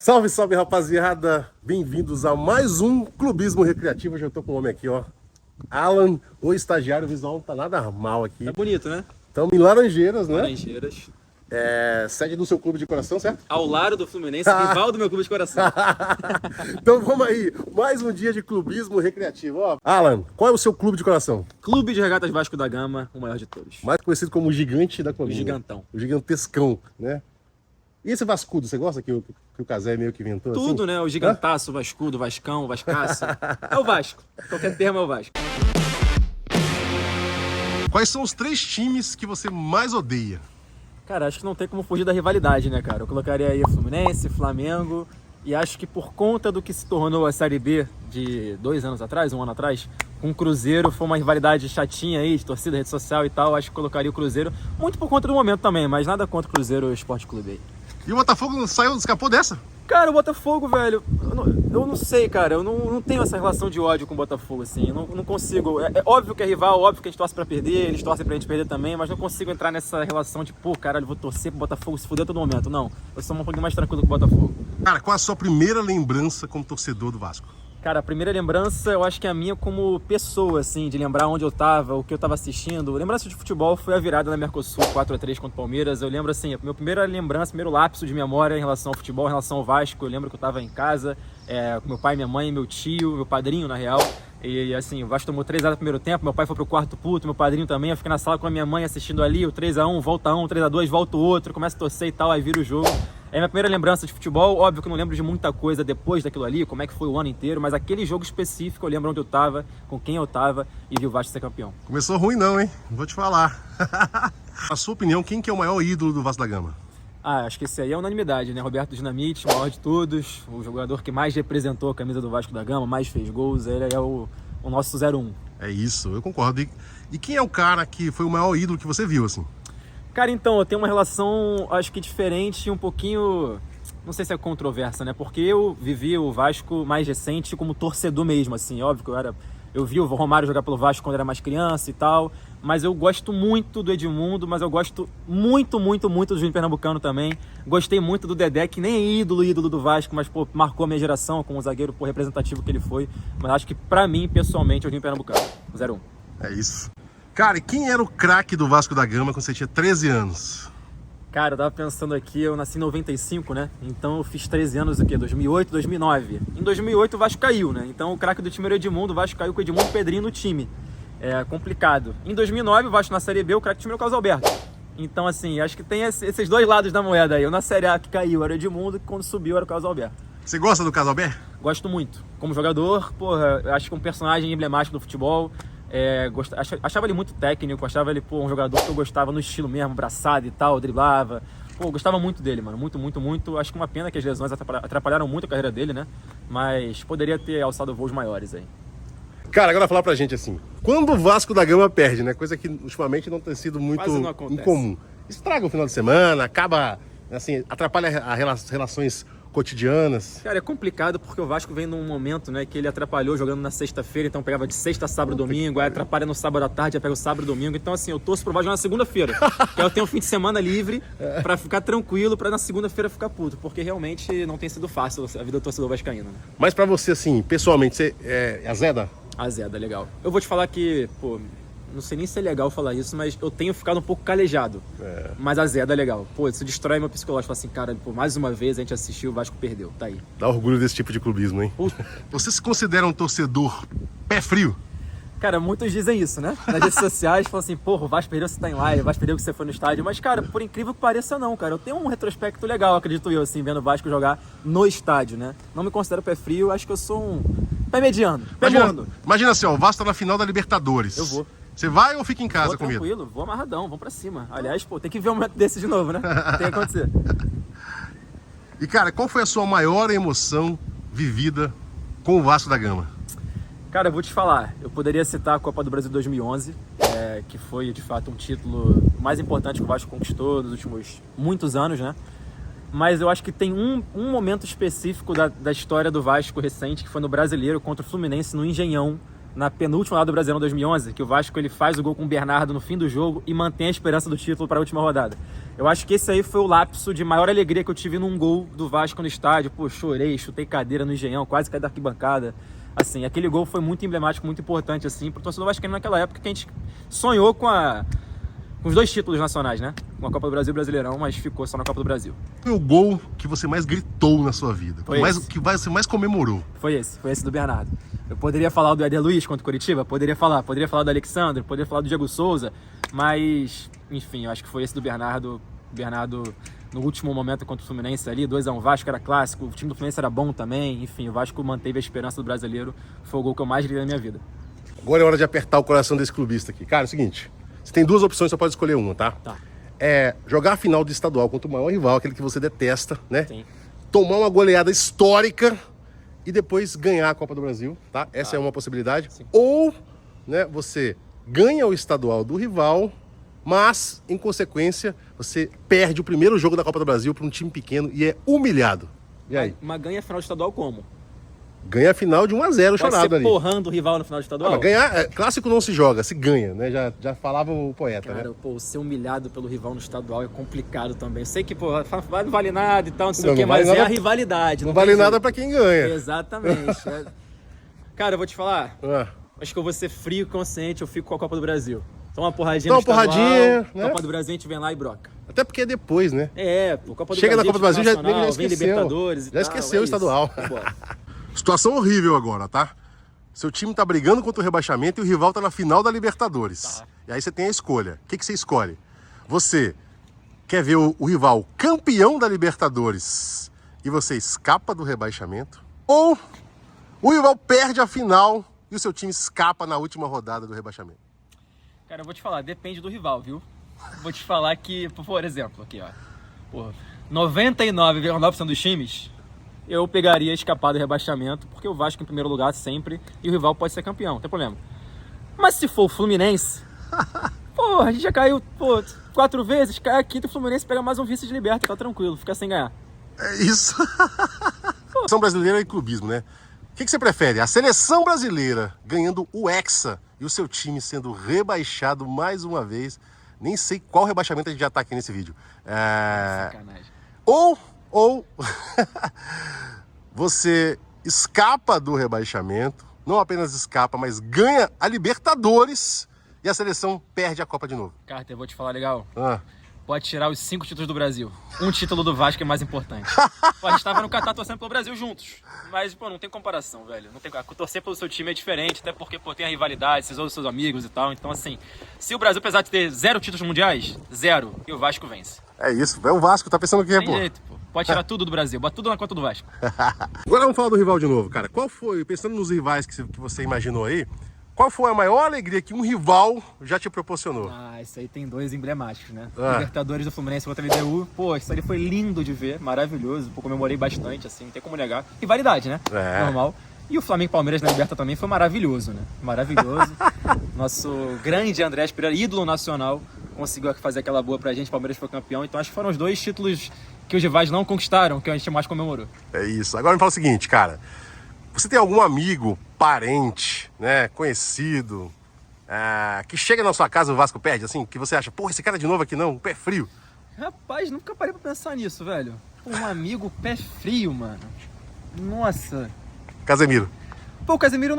Salve, salve, rapaziada! Bem-vindos a mais um Clubismo Recreativo. Hoje eu tô com o homem aqui, ó. Alan, o estagiário. O visual não tá nada mal aqui. Tá bonito, né? Estamos em Laranjeiras, né? Laranjeiras. Sede do seu clube de coração, certo? Ao lado do Fluminense, rival do meu clube de coração. Então vamos aí, mais um dia de Clubismo Recreativo. Ó, Alan, qual é o seu clube de coração? Clube de Regatas Vasco da Gama, o maior de todos. Mais conhecido como o Gigante da Colina. O Gigantão. O Gigantescão, né? E esse Vascudo, você gosta que o Casé meio que inventou Tudo, assim? né? O gigantaço, o Vascudo, o Vascão, o Vascaço. É o Vasco. Qualquer termo é o Vasco. Quais são os 3 times que você mais odeia? Cara, acho que não tem como fugir da rivalidade, né, cara? Eu colocaria aí Fluminense, Flamengo. E acho que por conta do que se tornou a Série B de 2 anos atrás, 1 ano atrás, com o Cruzeiro, foi uma rivalidade chatinha aí, de torcida, rede social e tal. Acho que colocaria o Cruzeiro, muito por conta do momento também, mas nada contra o Cruzeiro Esporte Clube aí. E o Botafogo escapou dessa? Cara, o Botafogo, velho, eu não sei, cara, eu não tenho essa relação de ódio com o Botafogo, assim, eu não consigo, é óbvio que é rival, óbvio que a gente torce pra perder, eles torcem pra gente perder também, mas não consigo entrar nessa relação de, pô, caralho, vou torcer pro Botafogo se fuder a todo momento, não, eu sou um pouquinho mais tranquilo com o Botafogo. Cara, qual a sua primeira lembrança como torcedor do Vasco? Cara, a primeira lembrança, eu acho que é a minha como pessoa, assim, de lembrar onde eu tava, o que eu tava assistindo. Lembrança de futebol foi a virada na Mercosul, 4-3 contra o Palmeiras. Eu lembro, assim, a minha primeira lembrança, primeiro lapso de memória em relação ao futebol, em relação ao Vasco. Eu lembro que eu tava em casa, com meu pai, minha mãe, meu tio, meu padrinho, na real. E, assim, o Vasco tomou 3x no primeiro tempo, meu pai foi pro quarto puto, meu padrinho também. Eu fiquei na sala com a minha mãe assistindo ali, o 3x1, volta 1, 3x2, volta o outro, começa a torcer e tal, aí vira o jogo. É a minha primeira lembrança de futebol. Óbvio que eu não lembro de muita coisa depois daquilo ali, como é que foi o ano inteiro, mas aquele jogo específico eu lembro onde eu tava, com quem eu tava e vi o Vasco ser campeão. Começou ruim não, hein? Vou te falar. Na sua opinião, quem que é o maior ídolo do Vasco da Gama? Ah, acho que esse aí é unanimidade, né? Roberto Dinamite, o maior de todos, o jogador que mais representou a camisa do Vasco da Gama, mais fez gols, ele é o nosso 01. É isso, eu concordo. E quem é o cara que foi o maior ídolo que você viu, assim? Cara, então, eu tenho uma relação, acho que diferente e um pouquinho, não sei se é controversa, né? Porque eu vivi o Vasco mais recente como torcedor mesmo, assim. Óbvio que eu vi o Romário jogar pelo Vasco quando era mais criança e tal, mas eu gosto muito do Edmundo, mas eu gosto muito, muito, muito do Juninho Pernambucano também. Gostei muito do Dedé, que nem é ídolo do Vasco, mas, pô, marcou a minha geração como um zagueiro, pô, representativo que ele foi. Mas acho que, pra mim, pessoalmente, é o Juninho Pernambucano, 01. É isso. Cara, e quem era o craque do Vasco da Gama quando você tinha 13 anos? Cara, eu tava pensando aqui, eu nasci em 95, né? Então eu fiz 13 anos, o quê? 2008, 2009. Em 2008 o Vasco caiu, né? Então o craque do time era o Edmundo, o Vasco caiu com o Edmundo e o Pedrinho no time. É complicado. Em 2009 o Vasco na Série B, o craque do time era o Carlos Alberto. Então assim, acho que tem esses dois lados da moeda aí. Eu na Série A que caiu era o Edmundo e quando subiu era o Carlos Alberto. Você gosta do Casalber? Gosto muito. Como jogador, porra, acho que é um personagem emblemático do futebol. Achava ele muito técnico, achava ele, pô, um jogador que eu gostava no estilo mesmo, braçado e tal, driblava. Pô, eu gostava muito dele, mano, muito, muito, muito. Acho que uma pena que as lesões atrapalharam muito a carreira dele, né? Mas poderia ter alçado voos maiores aí. Cara, agora falar pra gente assim, quando o Vasco da Gama perde, né? Coisa que ultimamente não tem sido muito Quase não acontece. incomum. Estraga o final de semana, acaba, assim, atrapalha as relações cotidianas. Cara, é complicado porque o Vasco vem num momento, né, que ele atrapalhou jogando na sexta-feira, então pegava de sexta, sábado, domingo, aí atrapalha no sábado à tarde, aí pega o sábado, domingo. Então, assim, eu torço pro Vasco na segunda-feira, que aí eu tenho um fim de semana livre pra ficar tranquilo, pra na segunda-feira ficar puto, porque realmente não tem sido fácil a vida do torcedor vascaíno, né? Mas pra você, assim, pessoalmente, você é azeda? Azeda, legal. Eu vou te falar que, pô, não sei nem se é legal falar isso, mas eu tenho ficado um pouco calejado. Mas azeda é legal. Pô, isso destrói meu psicológico. Fala assim, cara, pô, mais uma vez a gente assistiu, o Vasco perdeu. Tá aí. Dá orgulho desse tipo de clubismo, hein? Você se considera um torcedor pé frio? Cara, muitos dizem isso, né? Nas redes sociais, falam assim, porra, o Vasco perdeu que você tá em live, o Vasco perdeu que você foi no estádio. Mas, cara, por incrível que pareça, não, cara. Eu tenho um retrospecto legal, acredito eu, assim, vendo o Vasco jogar no estádio, né? Não me considero pé frio, acho que eu sou um pé mediano, pé morno. Imagina assim, ó, o Vasco tá na final da Libertadores. Eu vou. Você vai ou fica em casa Vou com medo? tranquilo, vou amarradão, vamos pra cima. Aliás, pô, tem que ver um momento desse de novo, né? Tem que acontecer. E, cara, qual foi a sua maior emoção vivida com o Vasco da Gama? Cara, eu vou te falar, eu poderia citar a Copa do Brasil 2011, que foi, de fato, um título mais importante que o Vasco conquistou nos últimos muitos anos, né? Mas eu acho que tem um momento específico da história do Vasco recente, que foi no Brasileiro contra o Fluminense no Engenhão, na penúltima rodada do Brasileirão 2011, que o Vasco ele faz o gol com o Bernardo no fim do jogo e mantém a esperança do título para a última rodada. Eu acho que esse aí foi o lapso de maior alegria que eu tive num gol do Vasco no estádio. Pô, chorei, chutei cadeira no Engenhão, quase caí da arquibancada. Assim, aquele gol foi muito emblemático, muito importante, assim, pro torcedor vascaíno naquela época que a gente sonhou com os 2 títulos nacionais, né? Com a Copa do Brasil e o Brasileirão, mas ficou só na Copa do Brasil. Foi o gol que você mais gritou na sua vida? Que você mais comemorou? Foi esse do Bernardo. Eu poderia falar do Éder Luiz contra o Coritiba, poderia falar do Alexandre, poderia falar do Diego Souza, mas, enfim, eu acho que foi esse do Bernardo. Bernardo, no último momento contra o Fluminense ali, 2-1, Vasco era clássico, o time do Fluminense era bom também, enfim, o Vasco manteve a esperança do brasileiro, foi o gol que eu mais gritei na minha vida. Agora é hora de apertar o coração desse clubista aqui. Cara, é o seguinte, você tem 2 opções, só pode escolher uma, tá? Tá. É jogar a final do estadual contra o maior rival, aquele que você detesta, né? Sim. Tomar uma goleada histórica e depois ganhar a Copa do Brasil, tá? Essa é uma possibilidade. Sim. Ou, né, você ganha o estadual do rival, mas, em consequência, você perde o primeiro jogo da Copa do Brasil para um time pequeno e é humilhado. E aí? Mas ganha a final estadual como? Ganha a final de 1-0 Pode chorado ser ali. porrando o rival no final estadual? Mas ganhar, clássico não se joga, se ganha, né? Já falava o poeta, Cara, né? pô, ser humilhado pelo rival no estadual é complicado também. Eu sei que, pô, não vale nada e tal, não sei Não, o quê, não vale mas é nada- a rivalidade. Não tem vale jeito. nada para quem ganha. Exatamente. Cara, eu vou te falar, Ah, acho que eu vou ser frio e consciente, eu fico com a Copa do Brasil. Toma uma porradinha Dá no uma porradinha, estadual, né? Copa do Brasil a gente vem lá e broca. até porque é depois, né? Pô, Copa do Chega na Brasil, Copa do Brasil, já Nacional, vem esqueceu. Libertadores e Já tal, esqueceu o isso. estadual. Vambora. Situação horrível agora, tá? Seu time tá brigando contra o rebaixamento e o rival tá na final da Libertadores. Tá. E aí você tem a escolha. O que você escolhe? Você quer ver o rival campeão da Libertadores e você escapa do rebaixamento? Ou o rival perde a final e o seu time escapa na última rodada do rebaixamento? Cara, eu vou te falar, depende do rival, viu? Vou te falar que, por exemplo, aqui, ó. Porra, 99,9% dos times, eu pegaria escapar do rebaixamento, porque o Vasco em primeiro lugar sempre, e o rival pode ser campeão, não tem problema. Mas se for o Fluminense, porra, a gente já caiu, 4 vezes, cai aqui, o Fluminense pega mais um vice de liberta, tá tranquilo, fica sem ganhar. É isso. Seleção brasileira e clubismo, né? O que você prefere? A seleção brasileira ganhando o Hexa e o seu time sendo rebaixado mais uma vez. Nem sei qual rebaixamento a gente já tá aqui nesse vídeo. Sacanagem. Ou você escapa do rebaixamento, não apenas escapa, mas ganha a Libertadores e a seleção perde a Copa de novo. Carter, eu vou te falar legal. Ah, Pode tirar os 5 títulos do Brasil. Um título do Vasco é mais importante. Pô, a gente tava no Catar torcendo pelo Brasil juntos. Mas, pô, não tem comparação, velho. Não tem... Torcer pelo seu time é diferente, até porque, pô, tem a rivalidade, vocês ouvem seus amigos e tal. Então, assim, se o Brasil, apesar de ter 0 títulos mundiais, 0, e o Vasco vence. é isso, é o Vasco, tá pensando o quê, Tem pô? jeito, pô. Pode tirar tudo do Brasil, bota tudo na conta do Vasco. Agora vamos falar do rival de novo, cara. Qual foi, pensando nos rivais que você imaginou aí, qual foi a maior alegria que um rival já te proporcionou? Ah, isso aí tem 2 emblemáticos, né? Ah. Libertadores do Fluminense contra a LDU. Pô, isso aí foi lindo de ver, maravilhoso. Pô, comemorei bastante, assim, não tem como negar. Rivalidade, né? É. Normal. E o Flamengo e Palmeiras na Liberta também foi maravilhoso, né? Maravilhoso. Nosso grande Andrés Pereira, ídolo nacional, conseguiu fazer aquela boa pra gente. O Palmeiras foi campeão. Então acho que foram os 2 títulos que os rivais não conquistaram, que a gente mais comemorou. É isso. Agora me fala o seguinte, cara. Você tem algum amigo, parente, né, conhecido, que chega na sua casa e o Vasco perde, assim, que você acha, porra, esse cara de novo aqui não, pé frio. Rapaz, nunca parei pra pensar nisso, velho. Pô, um amigo pé frio, mano. Nossa. Casemiro. Pô, o Casemiro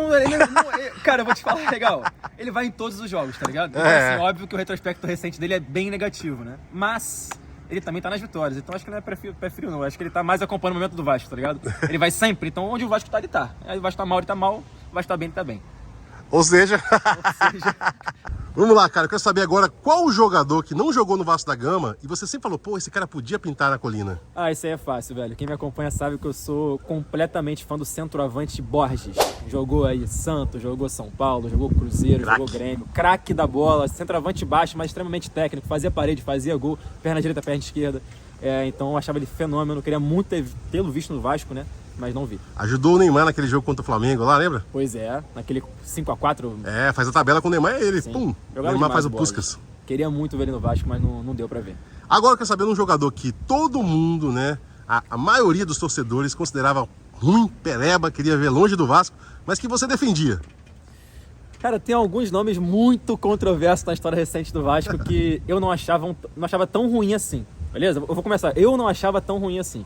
cara, eu vou te falar, legal. Ele vai em todos os jogos, tá ligado? Então, É. assim, óbvio que o retrospecto recente dele é bem negativo, né? Mas ele também tá nas vitórias. Então acho que não é pé frio, não. Acho que ele tá mais acompanhando o momento do Vasco, tá ligado? Ele vai sempre. Então onde o Vasco tá, ele tá. Aí o Vasco tá mal, ele tá mal. O Vasco tá bem, ele tá bem. Ou seja, Ou seja, vamos lá, cara, eu quero saber agora qual o jogador que não jogou no Vasco da Gama e você sempre falou, pô, esse cara podia pintar na colina. isso aí é fácil, velho. Quem me acompanha sabe que eu sou completamente fã do centroavante Borges. Jogou aí Santos, jogou São Paulo, jogou Cruzeiro, Craque. jogou Grêmio. Craque da bola, centroavante baixo, mas extremamente técnico. Fazia parede, fazia gol, perna direita, perna esquerda. Então eu achava ele fenômeno. Queria muito tê-lo visto no Vasco, né? Mas não vi. Ajudou o Neymar naquele jogo contra o Flamengo lá, lembra? Pois é, naquele 5x4. É, faz a tabela com o Neymar, é ele, Sim. pum, o Jogava Neymar demais faz o Borges. Puskas. Queria muito ver ele no Vasco, mas não deu pra ver. Agora eu quero saber de um jogador que todo mundo, né, a maioria dos torcedores considerava ruim, pereba, queria ver longe do Vasco, mas que você defendia. Cara, tem alguns nomes muito controversos na história recente do Vasco que eu não achava tão ruim assim, beleza? Eu vou começar. Eu não achava tão ruim assim.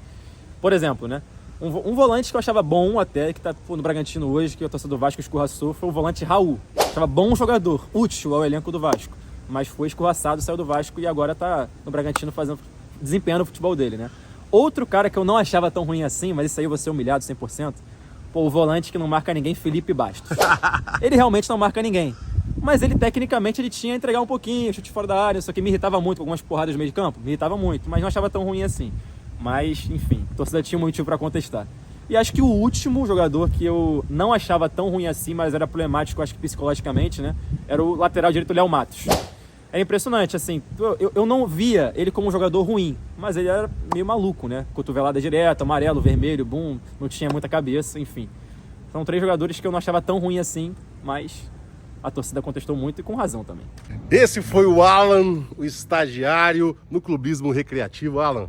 Por exemplo, né? Um volante que eu achava bom até, que tá no Bragantino hoje, que o torcedor do Vasco escorraçou, foi o volante Raul. Achava bom jogador, útil ao elenco do Vasco. Mas foi escorraçado, saiu do Vasco e agora tá no Bragantino desempenhando o futebol dele, né? Outro cara que eu não achava tão ruim assim, mas isso aí eu vou ser humilhado 100%, o volante que não marca ninguém, Felipe Bastos. Ele realmente não marca ninguém. Mas ele, tecnicamente, ele tinha a entregar um pouquinho, chute fora da área, isso aqui me irritava muito, com algumas porradas no meio de campo, me irritava muito, mas não achava tão ruim assim. Mas, enfim, a torcida tinha um motivo para contestar. E acho que o último jogador que eu não achava tão ruim assim, mas era problemático, acho que psicologicamente, né, era o lateral direito Léo Matos. Era impressionante, assim, eu não via ele como um jogador ruim, mas ele era meio maluco, né? Cotovelada direta, amarelo, vermelho, bum, não tinha muita cabeça, enfim. São 3 jogadores que eu não achava tão ruim assim, mas a torcida contestou muito e com razão também. Esse foi o Alan, o estagiário no clubismo recreativo. Alan,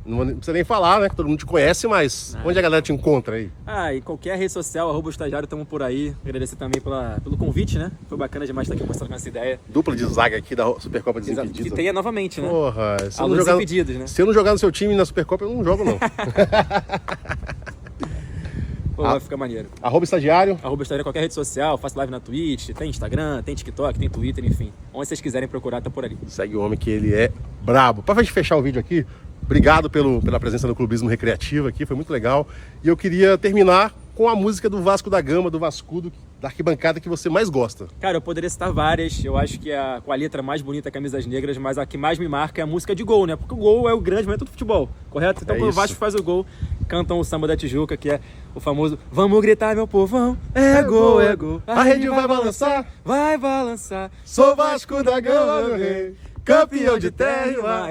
não precisa nem falar, né? Que todo mundo te conhece, mas onde a galera te encontra aí? E qualquer rede social, @estagiário, estamos por aí. Agradecer também pelo convite, né? Foi bacana demais estar aqui mostrando essa ideia. Dupla de zaga aqui da Supercopa Desimpedidos. Que tenha novamente, né? Porra, se né? Se eu não jogar no seu time na Supercopa, eu não jogo, não. Pô, vai ficar maneiro. @estagiário. @estagiário em qualquer rede social, faço live na Twitch, tem Instagram, tem TikTok, tem Twitter, enfim. Onde vocês quiserem procurar, tá por ali. Segue o homem que ele é brabo. Pra gente fechar o vídeo aqui, obrigado pela presença no clubismo recreativo aqui, foi muito legal. E eu queria terminar com a música do Vasco da Gama, do Vascudo, da arquibancada que você mais gosta. Cara, eu poderia citar várias. Eu acho que com a letra mais bonita é Camisas Negras, mas a que mais me marca é a música de gol, né? Porque o gol é o grande momento do futebol, correto? Então, quando o Vasco faz o gol, cantam o Samba da Tijuca, que é o famoso "Vamos gritar, meu povão, é gol, é gol. A rede vai balançar, vai balançar. Sou Vasco da Gama, meu rei, campeão de terra e mar."